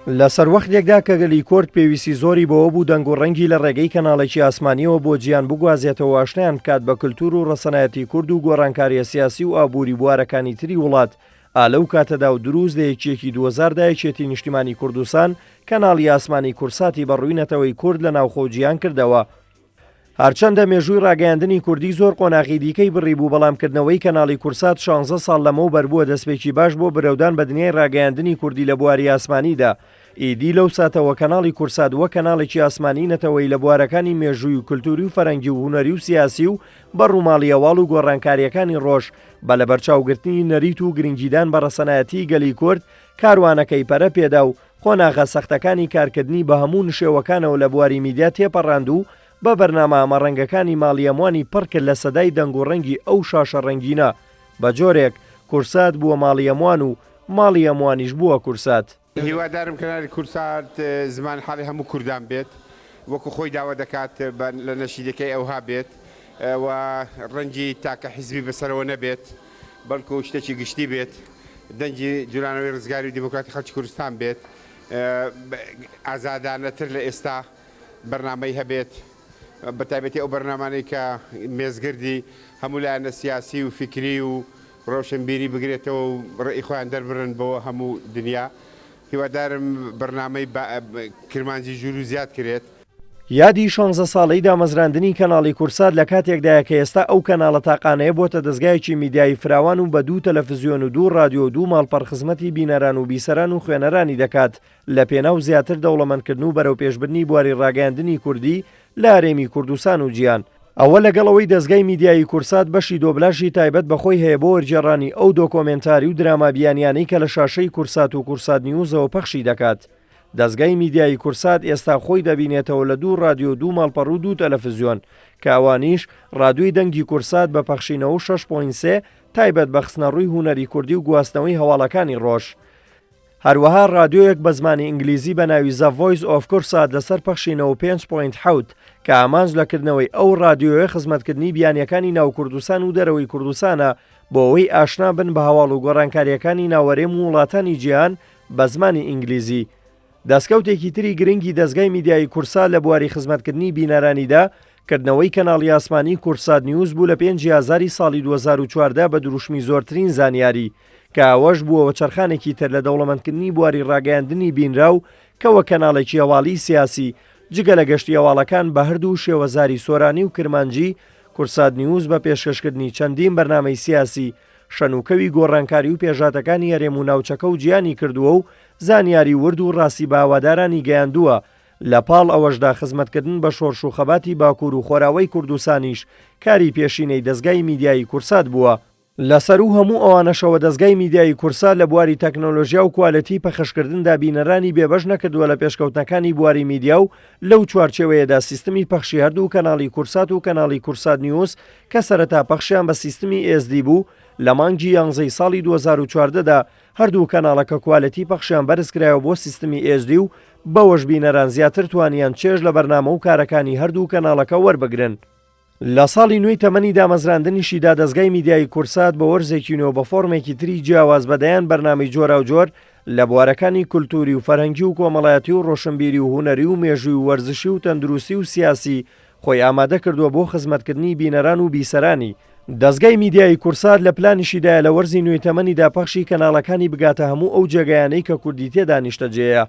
لە سەروەختێکدا کە گەلی کورد پێویستی زۆری بەوە بوو دەنگ و ڕەنگی لە ڕێگەی کەناڵێکی ئاسمانیەوە بۆ گیان بگوازێتەوە ئاشنیان بکات بە کللتور و ڕەسەنایەتی کورد و گۆڕانکاریە سیاسی و ئابووری بوارەکانی تری وڵات. ئالەو کاتەدا و دروست لە یەکێکی 2000 یەکێتی نیشتیمانی کوردستان کەناڵی ئاسمانی کورساتی بەڕووینەتەوەی کورد لە ناوخۆ گیان کردەوە. هەرچەندە مێژووی ڕاگەیاندنی کوردی زۆر قۆناغی دیکەی بڕی بوو، بەڵامکردنەوەی کەناڵی کورسات 16 ساڵ لەمەوبەر بووە دەستپێکی باش بۆ برەودان بە دنیای ڕاگەیاندنی کوردی لە بواری ئاسمانیدا. ئیدی لەو ساتەوە کەناڵی کورسات وە کەناڵێکی ئاسمانی نەتەوەی لە بوارەکانی مێژووی و کللتوری و فەرەنگی و هونەری و سیاسی و بەڕووماڵی هەواڵ و گۆڕانکاریەکانی ڕۆژ بە لە بەرچاوگرتنی نەریت و گرنگیدان بە ڕەسەنایەتی گەلی کورد کاروانەکەی پەرە پێدا و قۆناغە سەختەکانی کارکردنی بە هەموو نشێوەکانەوە لە بواری میدیا تێپەڕاند و بە بەرنامە ئامەڕەنگەکانی ماڵی هەمووانی پڕ کرد لە سەدای دەنگ و ڕەنگی ئەو شاشە ڕەنگینە. بە جۆرێک کورسات بووە ماڵی هەمووان و ماڵی هەمووانیش بووە کورسات. هیوادارم کەناڵی کورسات زمان حاڵی هەموو کوردان بێت، وەکو خۆی داوا دەکات لە نەشیدەکەی ئەوها بێت و ڕەنگی تاکە حیزبی بەسەرەوە نەبێت، بەڵکو شتێکی گشتی بێت، دەنگی جولانەوەی ڕزگاری و دیموکراتی خەڵکی کوردستان بێت، ئازادانەتر لە ئێستا بەرنامەی هەبێت، بەتایبەتی ئەو بەرنامانەی کە مێزگردی هەموو لایەنە سیاسی و فکری و ڕۆشنبیری بگرێتەوە و ڕێی خۆیان دەربڕن بەوە هەموو دنیا. هیوادارم بەرنامەی کرمانجی ژوور و زیاد کرێت. یادی 16 ساڵەی دامەزراندنی کەناڵی کورسات لە کاتێکدایە کە ئێستا ئەو کەناڵە تاقانەیە بۆتە دەزگایەکی میدیایی فراوان و بە 2 تەلەڤیزیۆن و 2 رادیۆ و 2 ماڵپەڕ خزمەتی بینەران و بیسەران و خوێنەرانی دەکات لە پێناو زیاتر دەوڵەمەندکردن و بەرەو پێشبردنی بواری ڕاگەیاندنی کوردی لە هەرێمی کوردستان و گیان. ئەوە لەگەڵەوەی دەزگای میدیایی کورسات بەشی دۆبلاشی تایبەت بەخۆی هەیە بۆ وەرگێڕانی ئەو دۆکۆمنتاری و دراما بیانیانەی کە لە شاشەی کورسات و کورسات نیوزەوە پەخشی دەکات. دەزگای میدیایی کورسات ئێستا خۆی دەبینێتەوە لە 2 رادیۆ 2 ماڵپەڕ و 2 تەلەڤیزیۆن کە ئەوانیش رادیۆی دەنگی کورسات بە پەخشینەوە 6.3 تایبەت بە خستنەڕووی هونەری کوردی و گواستنەوەی هەواڵەکانی ڕۆژ. هەروەها رادیۆیەک بە زمانی ئینگلیزی بە ناوی The Voice of Kursat لەسەر پەخشینەوە 5.7 کە ئامانج لەکردنەوەی ئەو رادیۆیە خزمەتکردنی بیانیەکانی ناو کوردستان و دەرەوەی کوردستانە بۆ ئەوەی ئاشنا بن بە هەواڵ و گۆڕانکاریەکانی ناوەڕێم و وڵاتانی جیهان بە زمانی ئینگلیزی. دەستکەوتێکی تری گرنگی دەزگای میدیایی کورسات لە بواری خزمەتکردنی بینەرانیدا کردنەوەی کەناڵی ئاسمانی کورسات نیوز بوو لە 5 ئازاری ساڵی 2014 بە دروشمی زۆرترین زانیاری کە ئەوەش بووەوە چەرخانێکی تر لە دەوڵەمەندکردنی بواری ڕاگەیاندنی بینراو کەوە کەناڵێکی هەواڵی سیاسی جگە لە گەشتی هەواڵەکان بە هەردوو شێوەزاری سۆرانی و کرمانجی. کورسات نیوز بە پێشکەشکردنی چەندین بەرنامەی سیاسی شەنوکەوی گۆڕانکاری و پێشاتەکانی هەرێم و ناوچەکە و گیانی کردووە و زانیاری ورد و ڕاستی باوادارانی گەیاندووە. لە پاڵ ئەوەشدا خزمەتکردن بە شۆرش و خەباتی باکوور و خۆراوەی کوردستانیش کاری پێشینەی دەزگای میدیایی کورسات بووە. لەسەر و هەموو ئەوانەشەوە دەزگای میدیایی کورسات لە بواری تەکنۆلۆژیا و کوالەتی پەخشکردندا بینەرانی بێبەش نەکردووە لە پێشکەوتنەکانی بواری میدیا و لەو چوارچێوەیەدا سیستمی پەخشی هەردوو کەناڵی کورسات و کەناڵی کورسات نیوز کە سەرەتا پەخشیان بە سیستمی SD بوو لە مانگی 11 ساڵی 2014دا هەردوو کەناڵەکە کوالەتی پەخشیان بەرزکرایەوە بۆ سیستمی SD و بەوەش بینەران زیاتر توانیان چێژ لە بەرنامە و کارەکانی هەردوو کەناڵەکە وەربگرن. لە ساڵی نوێی تەمەنیدا مەزراندنیشیدا دەزگای میدیایی کورسات بە وەرزێکینەوە بە فۆرمێکی تری جیاواز بە دەیان بەرنامەی جۆرا و جۆر لە بوارەکانی کولتوری و فەرهەنگی و کۆمەڵایەتی و ڕۆشنبیری و هونەری و مێژووی و وەرزشی و تەندروستی و سیاسی خۆی ئامادە کردووە بۆ خزمەتکردنی بینەران و بیسەرانی. دەزگای میدیایی کورسات لە پلانیشیدایە لە وەرزی نوێی تەمەنیدا پەخشی کەناڵەکانی بگاتە هەموو ئەو جێگایانەی کە کوردی تێدا نیشتەجێیە.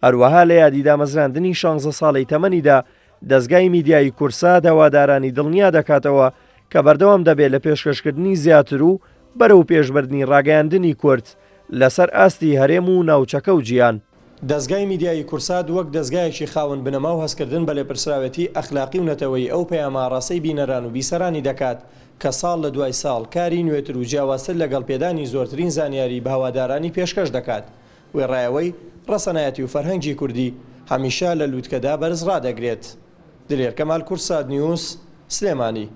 هەروەها لە یادیدا مەزراندنی 16 ساڵەی تەمەنیدا دەزگای میدیایی کورسات هەوادارانی دڵنیا دەکاتەوە کە بەردەوام دەبێت لە پێشکەشکردنی زیاتر و بەرەو پێشبردنی ڕاگەیاندنی کورد لەسەر ئاستی هەرێم و ناوچەکە و گیان. دەزگای میدیایی کورسات وەک دەزگایەکی خاوەن بنەما و هەستکردن بە لێپرسراوەتی ئەخلاقی و نەتەوەی ئەو پەیامە ڕاستەی بینەران و بیسەرانی دەکات کە ساڵ لە دوای ساڵ کاری نوێتر و جیاوازتر لەگەڵ پێدانی زۆرترین زانیاری بە هەوادارانی پێشکەش دەکات. وێڕایەوەی ڕەسەنایەتی و فەرهەنگی کوردی هەمیشە لە لووتکەدا بەرز ڕادەگرێت. دلێر کەمال، کورسات نیوز، سلێمانی.